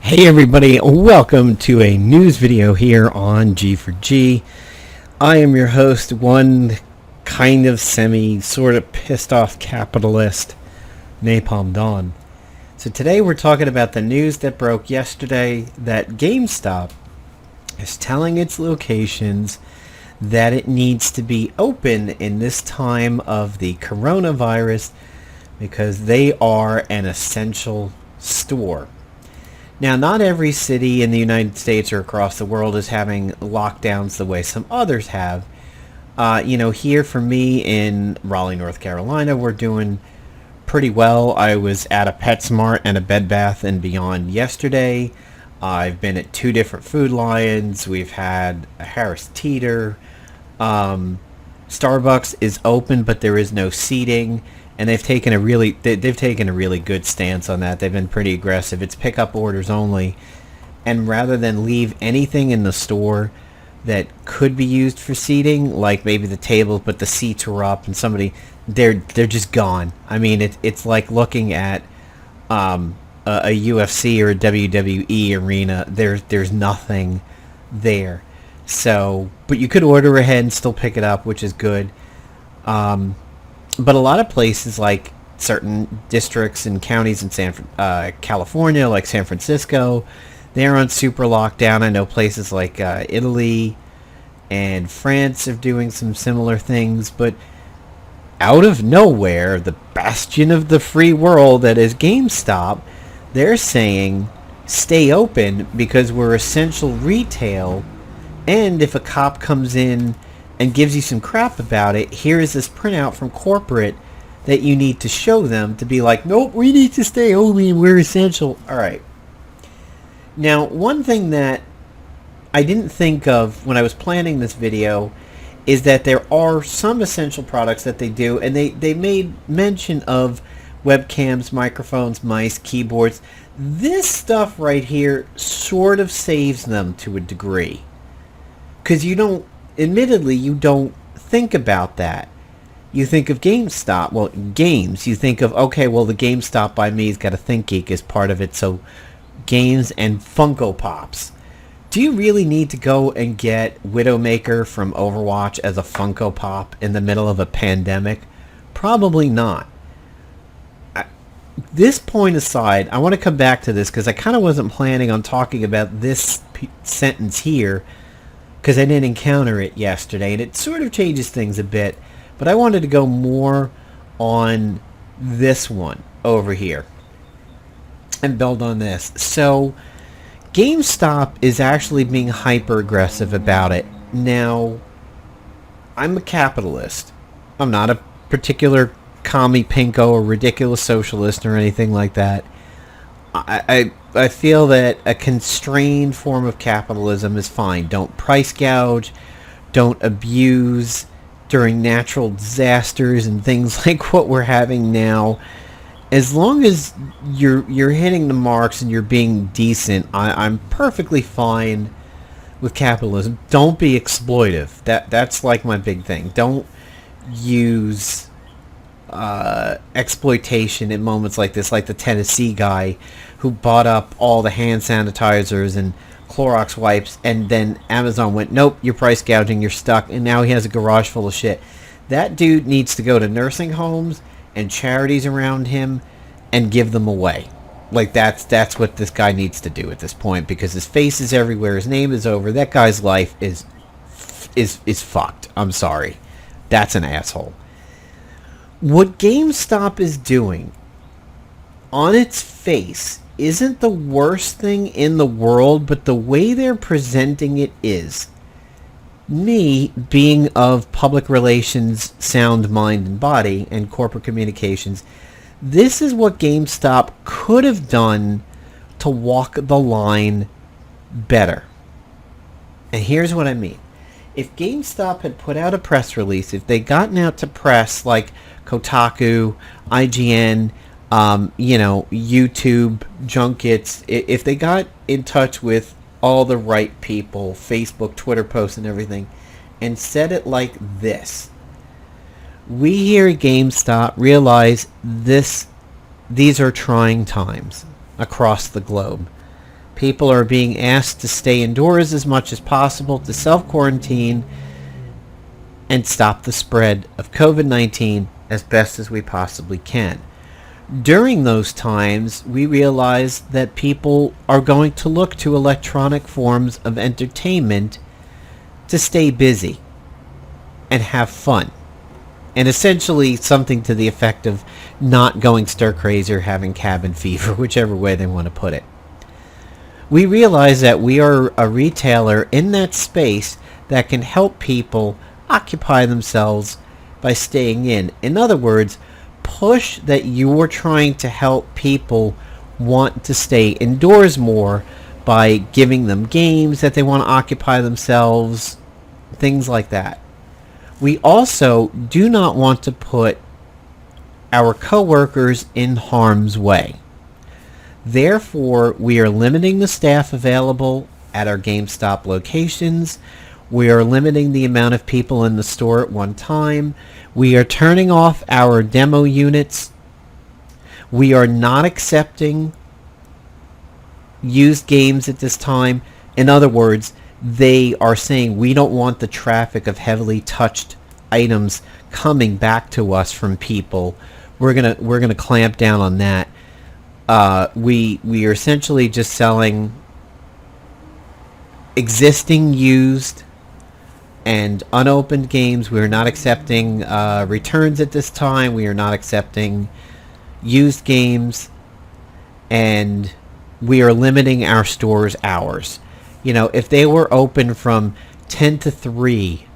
Hey everybody, welcome to a news video here on G for G. I am your host, one kind of sort of pissed off capitalist, Napalm Dawn. So today we're talking about the news that broke yesterday that GameStop is telling its locations that it needs to be open in this time of the coronavirus because they are an essential store. Now, not every city in the United States or across the world is having lockdowns the way some others have. Here for me in Raleigh, North Carolina, we're doing pretty well. I was at a PetSmart and a Bed Bath & Beyond yesterday. I've been at two different Food Lions. We've had a Harris Teeter. Starbucks is open, but there is no seating. And they've taken a really good stance on that. They've been pretty aggressive. It's pickup orders only, and rather than leave anything in the store that could be used for seating, like maybe the tables, but the seats were up and they're just gone. I mean, it's like looking at a UFC or a WWE arena. There's nothing there. So, but you could order ahead and still pick it up, which is good. But a lot of places, like certain districts and counties in California, like San Francisco, they're on super lockdown. I know places like Italy and France are doing some similar things. But out of nowhere, the bastion of the free world that is GameStop, they're saying stay open because we're essential retail. And if a cop comes in and gives you some crap about it, here is this printout from corporate that you need to show them to be like, nope, we need to stay open, we're essential. All right. Now, one thing that I didn't think of when I was planning this video is that there are some essential products that they do, and they made mention of webcams, microphones, mice, keyboards. This stuff right here sort of saves them to a degree. Because admittedly, you don't think about that. You think of GameStop, games. You think of, okay, well, the GameStop by me's got a ThinkGeek as part of it, so games and Funko Pops. Do you really need to go and get Widowmaker from Overwatch as a Funko Pop in the middle of a pandemic? Probably not. This point aside, I want to come back to this because I kind of wasn't planning on talking about this sentence here, because I didn't encounter it yesterday, and it sort of changes things a bit, but I wanted to go more on this one over here and build on this. So GameStop is actually being hyper aggressive about it. Now, I'm a capitalist. I'm not a particular commie pinko or ridiculous socialist or anything like that. I feel that a constrained form of capitalism is fine. Don't price gouge. Don't abuse during natural disasters and things like what we're having now. As long as you're hitting the marks and you're being decent, I'm perfectly fine with capitalism. Don't be exploitive. That's like my big thing. Don't use exploitation in moments like this, like the Tennessee guy who bought up all the hand sanitizers and Clorox wipes, and then Amazon went, nope, you're price gouging, you're stuck, and now he has a garage full of shit. That dude needs to go to nursing homes and charities around him and give them away. Like, that's what this guy needs to do at this point, because his face is everywhere, his name is over, that guy's life is fucked. I'm sorry. That's an asshole. What GameStop is doing on its face isn't the worst thing in the world, but the way they're presenting it is. Me, being of public relations, sound mind and body, and corporate communications, this is what GameStop could have done to walk the line better. And here's what I mean. If GameStop had put out a press release, if they'd gotten out to press like Kotaku, IGN, YouTube, junkets, if they got in touch with all the right people, Facebook, Twitter posts and everything, and said it like this: we here at GameStop realize these are trying times across the globe. People are being asked to stay indoors as much as possible, to self-quarantine, and stop the spread of COVID-19 as best as we possibly can. During those times, we realize that people are going to look to electronic forms of entertainment to stay busy and have fun. And essentially something to the effect of not going stir crazy or having cabin fever, whichever way they want to put it. We realize that we are a retailer in that space that can help people occupy themselves by staying in. In other words, push that you're trying to help people want to stay indoors more by giving them games that they want to occupy themselves, things like that. We also do not want to put our coworkers in harm's way. Therefore, we are limiting the staff available at our Gamestop locations. We are limiting the amount of people in the store at one time. We are turning off our demo units. We are not accepting used games at this time. In other words, they are saying we don't want the traffic of heavily touched items coming back to us from people. We're gonna clamp down on that. We are essentially just selling existing used and unopened games. We are not accepting returns at this time. We are not accepting used games, and we are limiting our store's hours. You know, if they were open from 10 to 3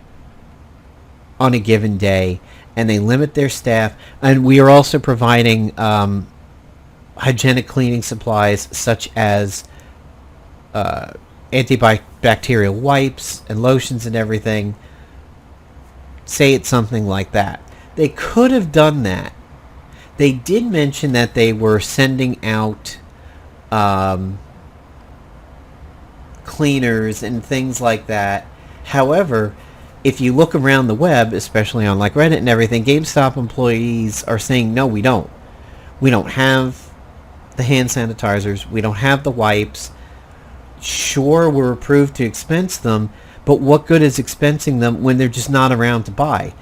on a given day, and they limit their staff, and we are also providing hygienic cleaning supplies such as antibacterial wipes and lotions and everything. Say it's something like that. They could have done that. They did mention that they were sending out cleaners and things like that. However, if you look around the web, especially on like Reddit and everything, GameStop employees are saying, no, we don't. We don't have the hand sanitizers. We don't have the wipes. Sure, we're approved to expense them, but what good is expensing them when they're just not around to buy?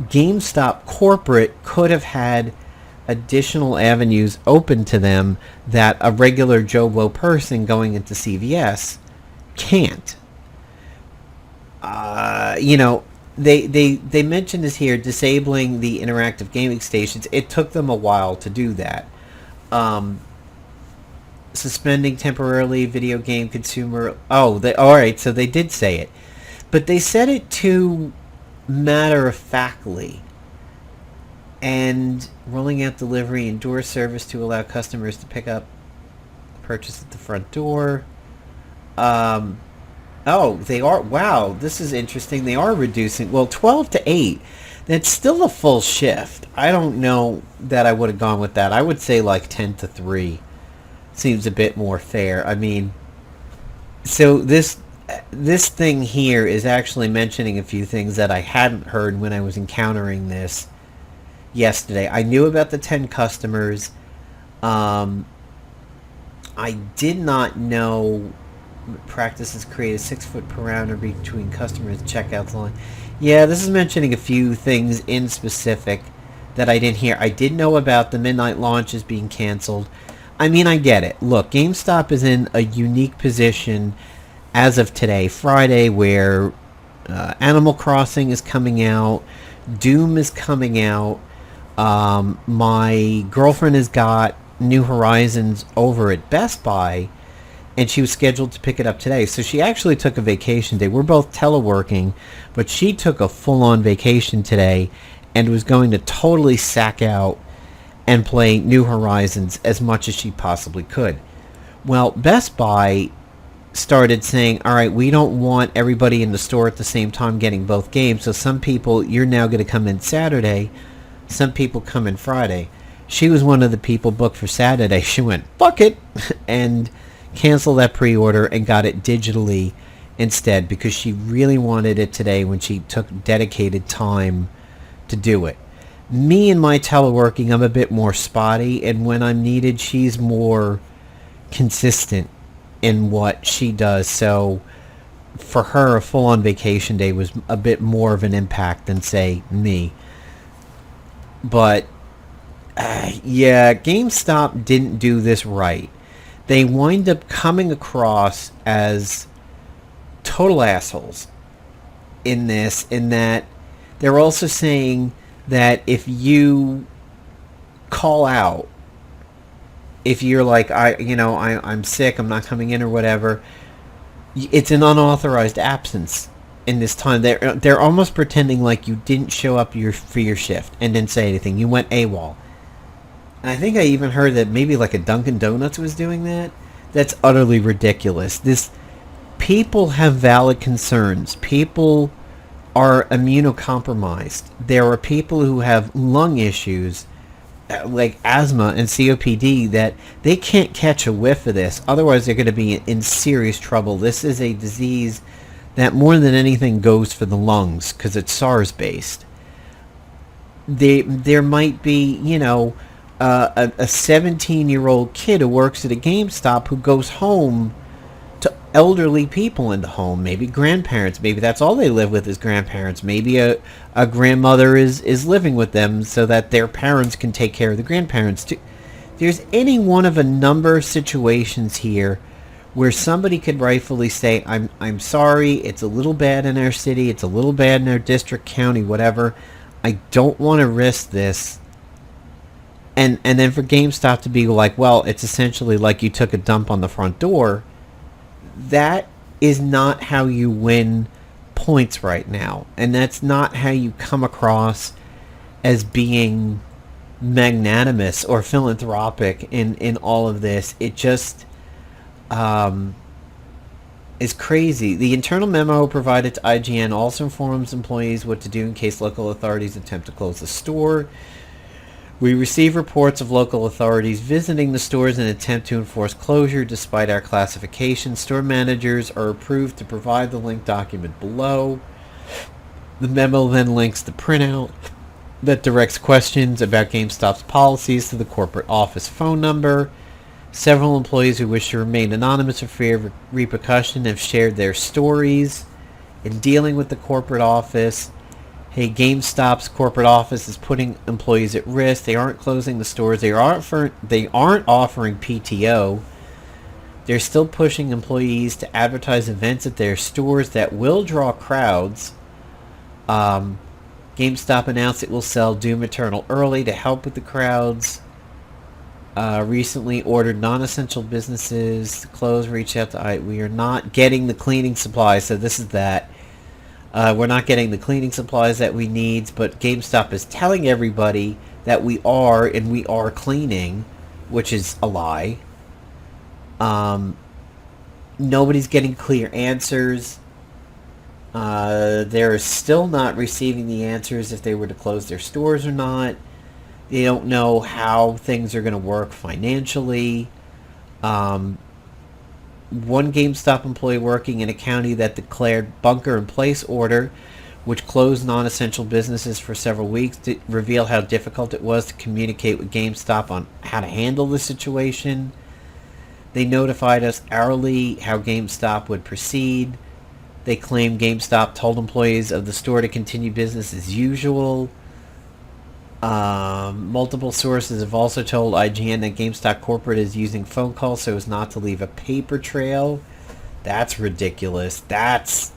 GameStop corporate could have had additional avenues open to them that a regular Joe Blow person going into CVS can't. They mentioned this here, disabling the interactive gaming stations. It took them a while to do that. Suspending temporarily video game consumer. Alright, so they did say it. But they said it too matter-of-factly. And rolling out delivery and door service to allow customers to pick up purchase at the front door. They are. Wow, this is interesting. They are reducing. Well, 12 to 8. That's still a full shift. I don't know that I would have gone with that. I would say like 10 to 3 seems a bit more fair. I mean, so this thing here is actually mentioning a few things that I hadn't heard when I was encountering this yesterday. I knew about the 10 customers. I did not know practices create a 6-foot parameter between customers and checkouts line. Yeah, this is mentioning a few things in specific that I didn't hear. I did know about the midnight launches being canceled. I mean, I get it. Look, GameStop is in a unique position as of today, Friday, where Animal Crossing is coming out, Doom is coming out. My girlfriend has got New Horizons over at Best Buy, and she was scheduled to pick it up today. So she actually took a vacation day. We're both teleworking, but she took a full-on vacation today and was going to totally sack out and play New Horizons as much as she possibly could. Well, Best Buy started saying, all right, we don't want everybody in the store at the same time getting both games, so some people, you're now going to come in Saturday, some people come in Friday. She was one of the people booked for Saturday. She went, fuck it, and canceled that pre-order and got it digitally instead because she really wanted it today when she took dedicated time to do it. Me and my teleworking, I'm a bit more spotty, and when I'm needed, she's more consistent in what she does. So for her, a full-on vacation day was a bit more of an impact than, say, me. But yeah, GameStop didn't do this right. They wind up coming across as total assholes in this, in that they're also saying that if you call out, if you're like, I'm sick, I'm not coming in or whatever, it's an unauthorized absence in this time. They're almost pretending like you didn't show up for your shift and didn't say anything. You went AWOL. And I think I even heard that maybe like a Dunkin' Donuts was doing that. That's utterly ridiculous. People have valid concerns. People are immunocompromised. There are people who have lung issues, like asthma and COPD, that they can't catch a whiff of this. Otherwise, they're going to be in serious trouble. This is a disease that more than anything goes for the lungs because it's SARS-based. There might be, a 17-year-old kid who works at a GameStop who goes home to elderly people in the home, maybe grandparents. Maybe that's all they live with is grandparents. Maybe a grandmother is living with them so that their parents can take care of the grandparents too. There's any one of a number of situations here where somebody could rightfully say, I'm sorry, it's a little bad in our city, it's a little bad in our district, county, whatever. I don't want to risk this. And then for GameStop to be like, well, it's essentially like you took a dump on the front door. That is not how you win points right now. And that's not how you come across as being magnanimous or philanthropic in all of this. It just is crazy. The internal memo provided to IGN also informs employees what to do in case local authorities attempt to close the store. We receive reports of local authorities visiting the stores in an attempt to enforce closure. Despite our classification, store managers are approved to provide the linked document below. The memo then links the printout that directs questions about GameStop's policies to the corporate office phone number. Several employees who wish to remain anonymous for fear of repercussion have shared their stories in dealing with the corporate office. Hey, GameStop's corporate office is putting employees at risk. They aren't closing the stores. They aren't offering PTO. They're still pushing employees to advertise events at their stores that will draw crowds. GameStop announced it will sell Doom Eternal early to help with the crowds. Recently ordered non-essential businesses to close. Reach out to we are not getting the cleaning supplies. So this is that. We're not getting the cleaning supplies that we need, but GameStop is telling everybody that we are, and we are cleaning, which is a lie. Nobody's getting clear answers. They're still not receiving the answers if they were to close their stores or not. They don't know how things are going to work financially. One GameStop employee working in a county that declared bunker-in-place order, which closed non-essential businesses for several weeks, to reveal how difficult it was to communicate with GameStop on how to handle the situation. They notified us hourly how GameStop would proceed. They claim GameStop told employees of the store to continue business as usual. Multiple sources have also told IGN that GameStop corporate is using phone calls so as not to leave a paper trail. That's ridiculous. That's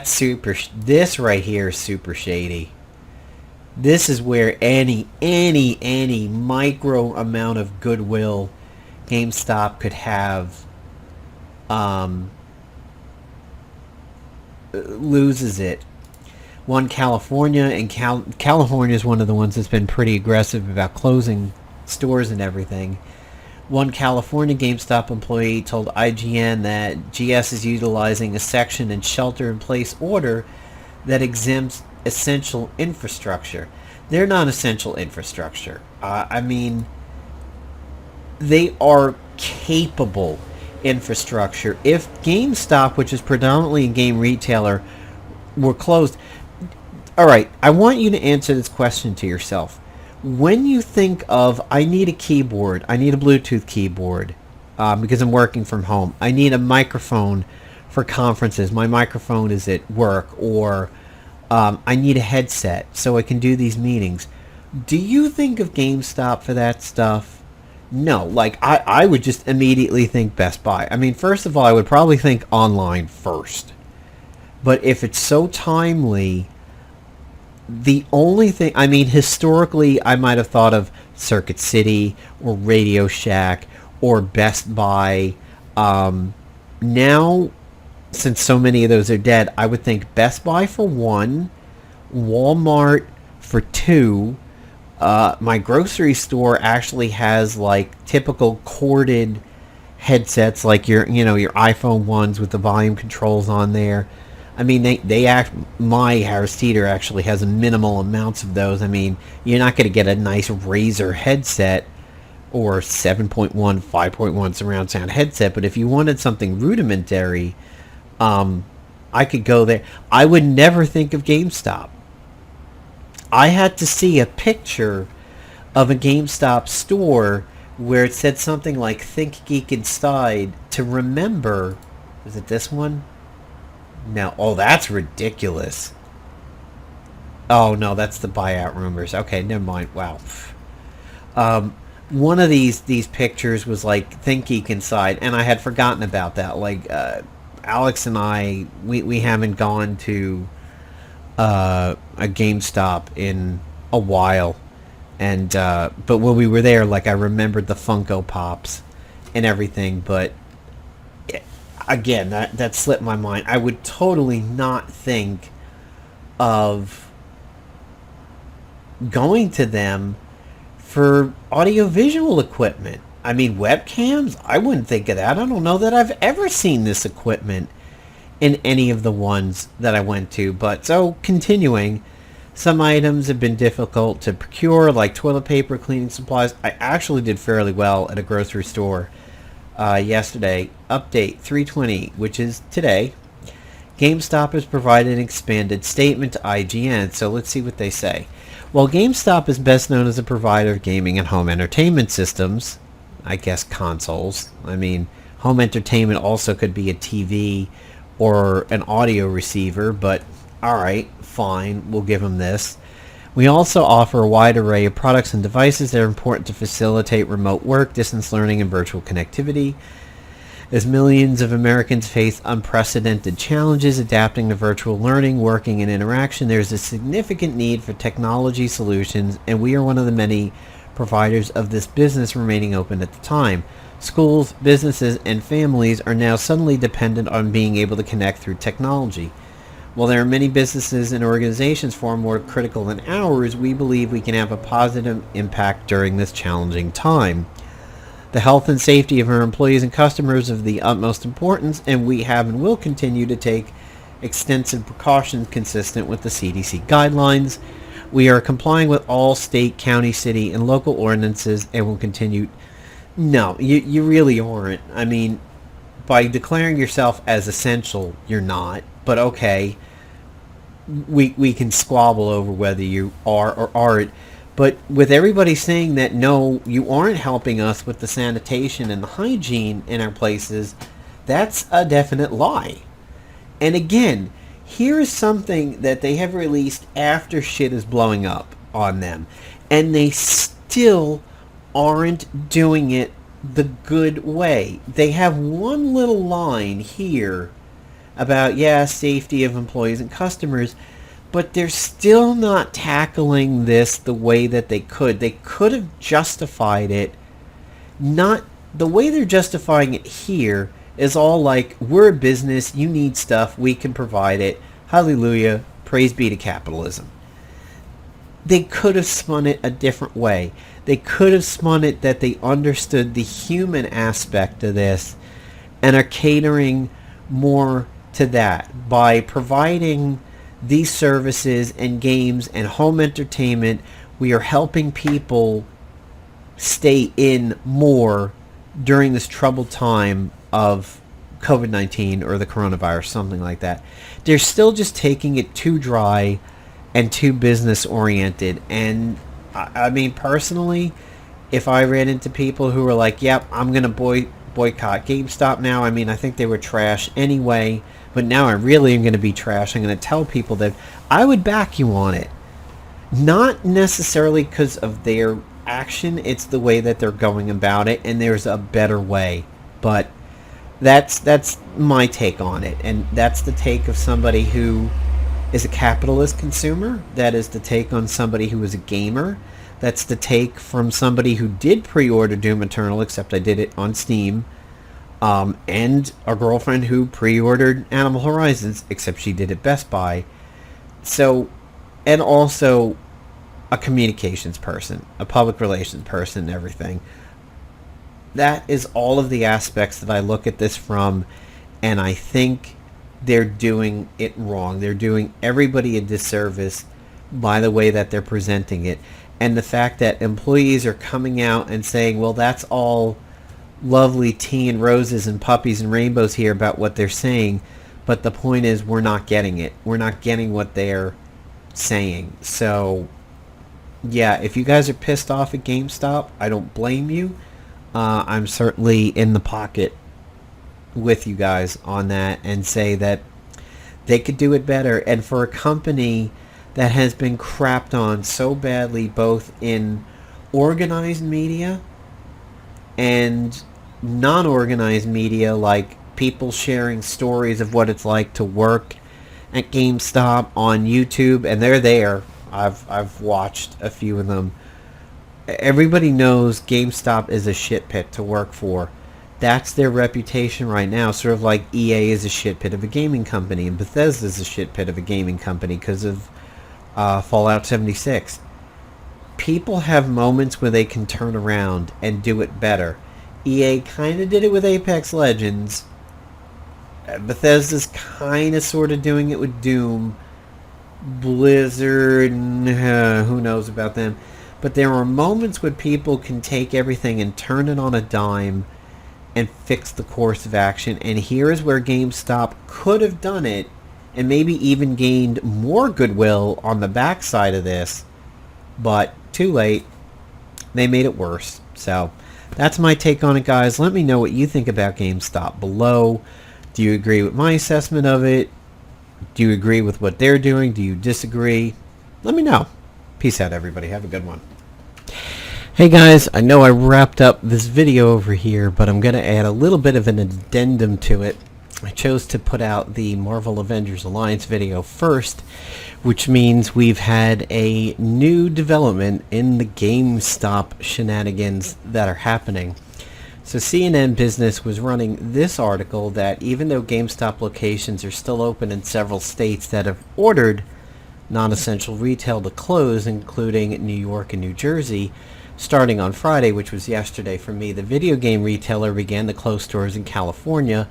super. This right here is super shady. This is where any micro amount of goodwill GameStop could have loses it. One, California, and California is one of the ones that's been pretty aggressive about closing stores and everything. One California GameStop employee told IGN that GS is utilizing a section in shelter-in-place order that exempts essential infrastructure. They're not essential infrastructure. They are capable infrastructure. If GameStop, which is predominantly a game retailer, were closed... All right, I want you to answer this question to yourself. When you think of, I need a keyboard, I need a Bluetooth keyboard, because I'm working from home. I need a microphone for conferences. My microphone is at work, or I need a headset so I can do these meetings. Do you think of GameStop for that stuff? No, like I would just immediately think Best Buy. I mean, first of all, I would probably think online first. But if it's so timely, the only thing, I mean, historically, I might have thought of Circuit City or Radio Shack or Best Buy. Now, since so many of those are dead, I would think Best Buy for one, Walmart for two. My grocery store actually has like typical corded headsets, like your iPhone ones with the volume controls on there. I mean, my Harris Teeter actually has minimal amounts of those. I mean, you're not going to get a nice Razer headset or 7.1, 5.1 surround sound headset, but if you wanted something rudimentary, I could go there. I would never think of GameStop. I had to see a picture of a GameStop store where it said something like Think Geek Inside to remember. Is it this one? No. Oh, that's ridiculous. Oh, no, that's the buyout rumors. Okay, never mind. Wow. One of these pictures was like Think Geek Inside, and I had forgotten about that. Like, Alex and I, we haven't gone to a GameStop in a while, and but when we were there, like, I remembered the Funko Pops and everything, but again, that slipped my mind. I would totally not think of going to them for audiovisual equipment. I mean, webcams? I wouldn't think of that. I don't know that I've ever seen this equipment in any of the ones that I went to. But so, continuing, some items have been difficult to procure, like toilet paper, cleaning supplies. I actually did fairly well at a grocery store yesterday. Update 320, which is today. GameStop has provided an expanded statement to IGN, so let's see what they say. While GameStop is best known as a provider of gaming and home entertainment systems, I guess consoles, I mean, home entertainment also could be a TV or an audio receiver, but alright, fine, we'll give them this. We also offer a wide array of products and devices that are important to facilitate remote work, distance learning, and virtual connectivity. As millions of Americans face unprecedented challenges adapting to virtual learning, working, and interaction, there is a significant need for technology solutions, and we are one of the many providers of this business remaining open at the time. Schools, businesses, and families are now suddenly dependent on being able to connect through technology. While there are many businesses and organizations far more critical than ours, we believe we can have a positive impact during this challenging time. The health and safety of our employees and customers is of the utmost importance, and we have and will continue to take extensive precautions consistent with the CDC guidelines. We are complying with all state, county, city, and local ordinances and will continue. No, you really aren't. I mean, by declaring yourself as essential, you're not. But okay, we can squabble over whether you are or aren't. But with everybody saying that, no, you aren't helping us with the sanitation and the hygiene in our places, that's a definite lie. And again, here is something that they have released after shit is blowing up on them. And they still aren't doing it the good way. They have one little line here about, safety of employees and customers, but they're still not tackling this the way that they could. They could have justified it. Not the way they're justifying it here is all like, we're a business, you need stuff, we can provide it. Hallelujah, praise be to capitalism. They could have spun it a different way. They could have spun it that they understood the human aspect of this and are catering more to that by providing these services and games and home entertainment. We are helping people stay in more during this troubled time of COVID-19 or the coronavirus, something like that. They're still just taking it too dry and too business oriented. And I mean, personally, if I ran into people who were like, yep, I'm going to boycott GameStop now. I mean, I think they were trash anyway, but now I really am going to be trash. I'm going to tell people that I would back you on it. Not necessarily because of their action, it's the way that they're going about it, and there's a better way. But that's my take on it, and that's the take of somebody who is a capitalist consumer. That is the take on somebody who is a gamer. That's the take from somebody who did pre-order Doom Eternal, except I did it on Steam, and a girlfriend who pre-ordered Animal Horizons, except she did it Best Buy. So, and also a communications person, a public relations person, and everything. That is all of the aspects that I look at this from, and I think they're doing it wrong. They're doing everybody a disservice by the way that they're presenting it. And the fact that employees are coming out and saying, well, that's all lovely tea and roses and puppies and rainbows here about what they're saying, but the point is we're not getting it. We're not getting what they're saying. So, yeah, if you guys are pissed off at GameStop, I don't blame you. I'm certainly in the pocket with you guys on that and say that they could do it better. And for a company that has been crapped on so badly, both in organized media and non-organized media, like people sharing stories of what it's like to work at GameStop on YouTube, and they're there. I've watched a few of them. Everybody knows GameStop is a shit pit to work for. That's their reputation right now, sort of like EA is a shit pit of a gaming company, and Bethesda is a shit pit of a gaming company because of Fallout 76. People have moments where they can turn around and do it better. EA kind of did it with Apex Legends. Bethesda's kind of sort of doing it with Doom. Blizzard, who knows about them. But there are moments when people can take everything and turn it on a dime and fix the course of action. And here is where GameStop could have done it and maybe even gained more goodwill on the backside of this. But too late. They made it worse. So that's my take on it, guys. Let me know what you think about GameStop below. Do you agree with my assessment of it? Do you agree with what they're doing? Do you disagree? Let me know. Peace out, everybody. Have a good one. Hey guys, I know I wrapped up this video over here, but I'm going to add a little bit of an addendum to it. I chose to put out the Marvel Avengers Alliance video first, which means we've had a new development in the GameStop shenanigans that are happening. So CNN Business was running this article that even though GameStop locations are still open in several states that have ordered non-essential retail to close, including New York and New Jersey, starting on Friday, which was yesterday for me, the video game retailer began to close stores in California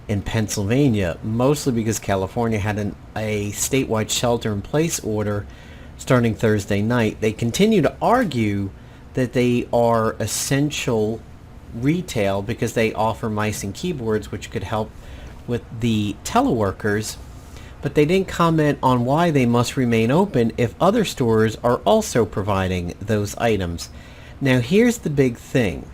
and Pennsylvania, mostly because California had a statewide shelter-in-place order starting Thursday night. They continue to argue that they are essential retail because they offer mice and keyboards, which could help with the teleworkers, but they didn't comment on why they must remain open if other stores are also providing those items. Now here's the big thing.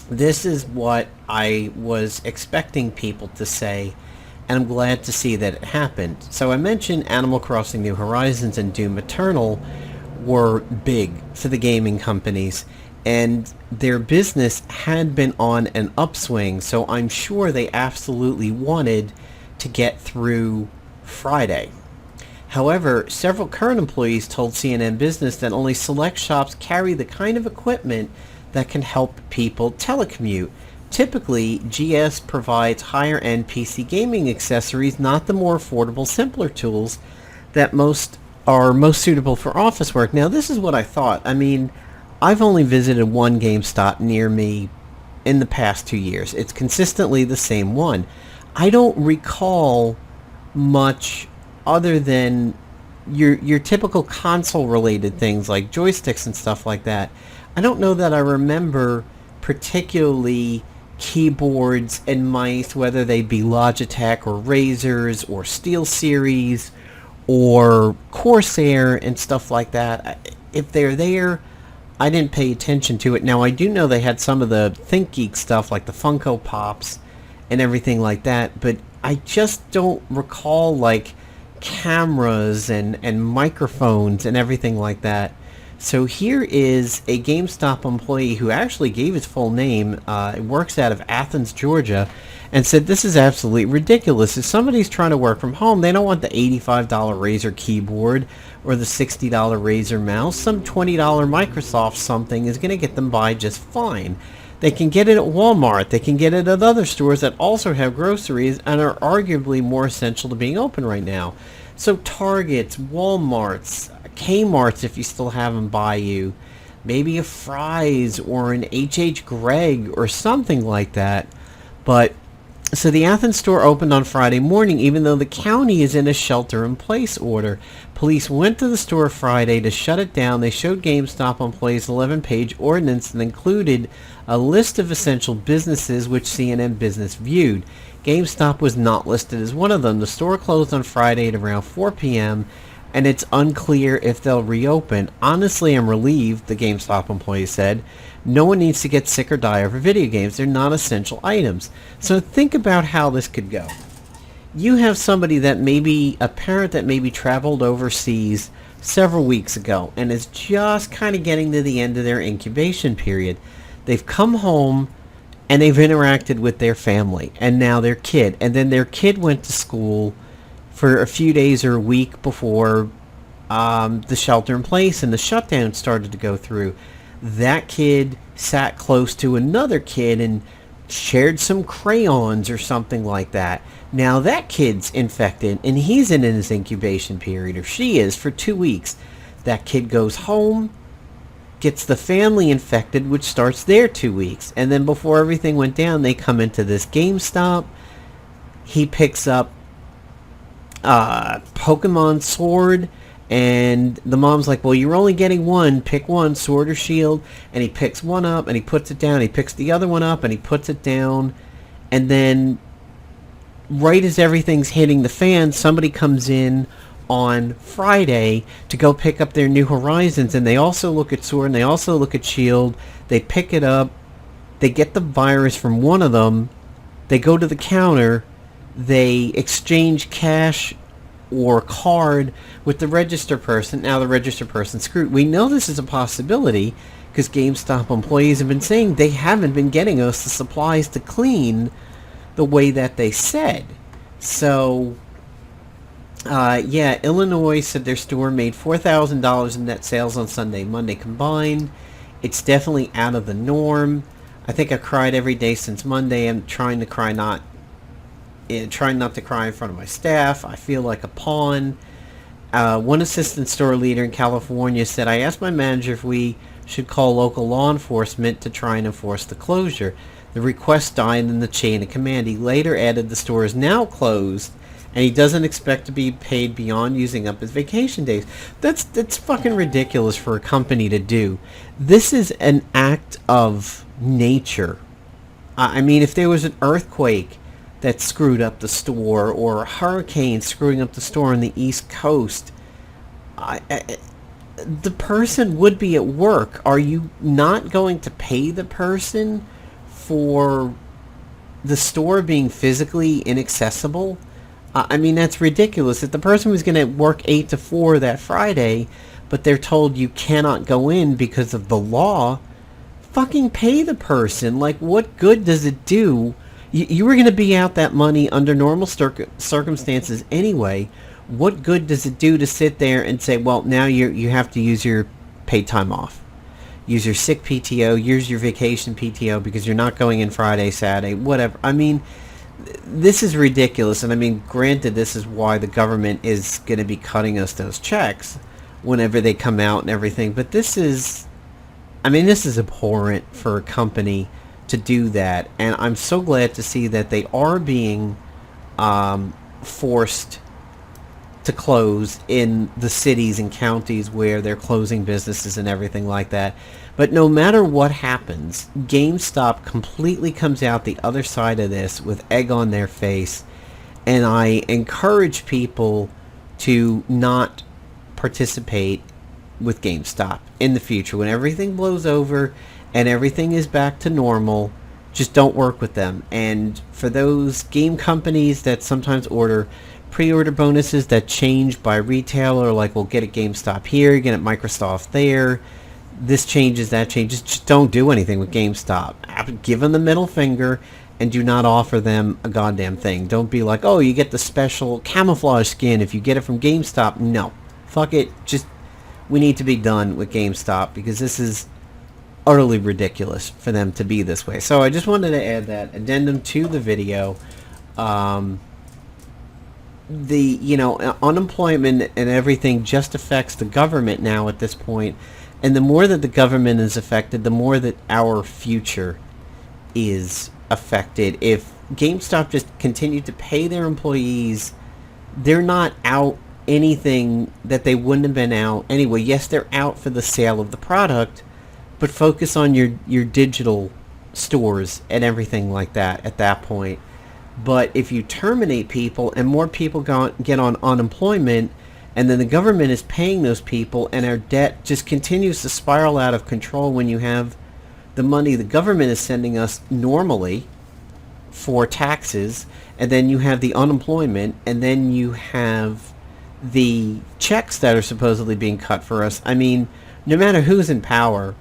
This is what I was expecting people to say, and I'm glad to see that it happened. So I mentioned Animal Crossing New Horizons and Doom Eternal were big for the gaming companies, and their business had been on an upswing, so I'm sure they absolutely wanted to get through Friday. However, several current employees told CNN Business that only select shops carry the kind of equipment that can help people telecommute. Typically, GS provides higher-end PC gaming accessories, not the more affordable, simpler tools that are most suitable for office work. Now, this is what I thought. I mean, I've only visited one GameStop near me in the past 2 years. It's consistently the same one. I don't recall much other than your typical console-related things like joysticks and stuff like that. I don't know that I remember particularly keyboards and mice, whether they be Logitech or Razors or SteelSeries or Corsair and stuff like that. If they're there, I didn't pay attention to it. Now, I do know they had some of the Think Geek stuff, like the Funko Pops and everything like that, but I just don't recall, like, cameras and microphones and everything like that. So here is a GameStop employee who actually gave his full name, works out of Athens, Georgia, and said this is absolutely ridiculous. If somebody's trying to work from home, they don't want the $85 Razer keyboard or the $60 Razer mouse. Some $20 Microsoft something is going to get them by just fine. They can get it at Walmart. They can get it at other stores that also have groceries and are arguably more essential to being open right now. So Targets, Walmarts, Kmart's if you still have them by you, maybe a Fry's or an H.H. Gregg or something like that. But so the Athens store opened on Friday morning, even though the county is in a shelter-in-place order. Police went to the store Friday to shut it down. They showed GameStop employees 11-page ordinance that included a list of essential businesses which CNN Business viewed. GameStop was not listed as one of them. The store closed on Friday at around 4 p.m., and it's unclear if they'll reopen. Honestly, I'm relieved, the GameStop employee said. No one needs to get sick or die over video games. They're not essential items. So think about how this could go. You have somebody that maybe, a parent that maybe traveled overseas several weeks ago and is just kind of getting to the end of their incubation period. They've come home and they've interacted with their family and now their kid. And then their kid went to school for a few days or a week before the shelter in place and the shutdown started to go through. That kid sat close to another kid and shared some crayons or something like that. Now that kid's infected and he's in his incubation period, or she is, for 2 weeks. That kid goes home, gets the family infected, which starts their 2 weeks. And then before everything went down, they come into this GameStop. He picks up Pokemon Sword, and the mom's like, well, you're only getting one, pick one, Sword or Shield. And he picks one up and he puts it down. He picks the other one up and he puts it down. And then right as everything's hitting the fan, somebody comes in on Friday to go pick up their New Horizons, and they also look at Sword and they also look at Shield. They pick it up, they get the virus from one of them, they go to the counter, they exchange cash or card with the register person. Now the register person's screwed. We know this is a possibility because GameStop employees have been saying they haven't been getting us the supplies to clean the way that they said. So yeah, Illinois said their store made $4,000 in net sales on Sunday, Monday combined. It's definitely out of the norm. I think I've cried every day since Monday. I'm trying not to cry in front of my staff. I feel like a pawn. One assistant store leader in California said, I asked my manager if we should call local law enforcement to try and enforce the closure. The request died in the chain of command. He later added the store is now closed and he doesn't expect to be paid beyond using up his vacation days. That's fucking ridiculous for a company to do. This is an act of nature. I mean, if there was an earthquake that screwed up the store or a hurricane screwing up the store on the East Coast, the person would be at work. Are you not going to pay the person for the store being physically inaccessible? I mean, that's ridiculous. If the person was going to work 8 to 4 that Friday, but they're told you cannot go in because of the law, fucking pay the person. Like, what good does it do? You were going to be out that money under normal circumstances anyway. What good does it do to sit there and say, well, now you have to use your paid time off? Use your sick PTO, use your vacation PTO because you're not going in Friday, Saturday, whatever. I mean, this is ridiculous. And I mean, granted, this is why the government is going to be cutting us those checks whenever they come out and everything. But this is abhorrent for a company to do that, and I'm so glad to see that they are being forced to close in the cities and counties where they're closing businesses and everything like that. But no matter what happens, GameStop completely comes out the other side of this with egg on their face, and I encourage people to not participate with GameStop in the future. When everything blows over and everything is back to normal, just don't work with them. And for those game companies that sometimes order pre-order bonuses that change by retailer, like we'll get at GameStop here, get at Microsoft there, this changes, that changes, just don't do anything with GameStop. Give them the middle finger and do not offer them a goddamn thing. Don't be like, oh, you get the special camouflage skin if you get it from GameStop. No. Fuck it. Just, we need to be done with GameStop because this is utterly ridiculous for them to be this way. So I just wanted to add that addendum to the video. Unemployment and everything just affects the government now at this point. And the more that the government is affected, the more that our future is affected. If GameStop just continued to pay their employees, they're not out anything that they wouldn't have been out anyway. Yes, they're out for the sale of the product, but focus on your digital stores and everything like that at that point. But if you terminate people and more people get on unemployment, and then the government is paying those people and our debt just continues to spiral out of control when you have the money the government is sending us normally for taxes, and then you have the unemployment, and then you have the checks that are supposedly being cut for us. I mean, no matter who's in power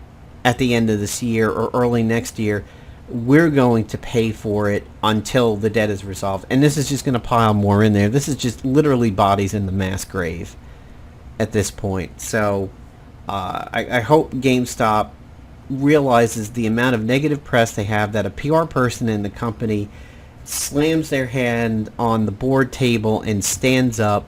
at the end of this year or early next year, we're going to pay for it until the debt is resolved. And this is just going to pile more in there. This is just literally bodies in the mass grave at this point. So I hope GameStop realizes the amount of negative press they have, that a PR person in the company slams their hand on the board table and stands up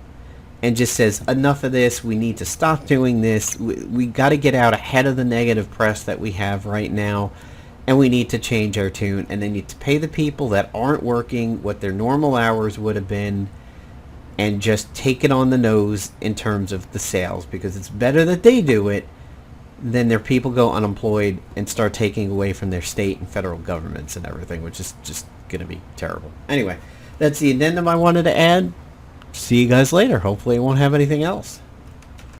and just says, enough of this, we need to stop doing this, we got to get out ahead of the negative press that we have right now, and we need to change our tune, and they need to pay the people that aren't working what their normal hours would have been, and just take it on the nose in terms of the sales, because it's better that they do it than their people go unemployed and start taking away from their state and federal governments and everything, which is just going to be terrible. Anyway, that's the addendum I wanted to add. See you guys later. Hopefully I won't have anything else.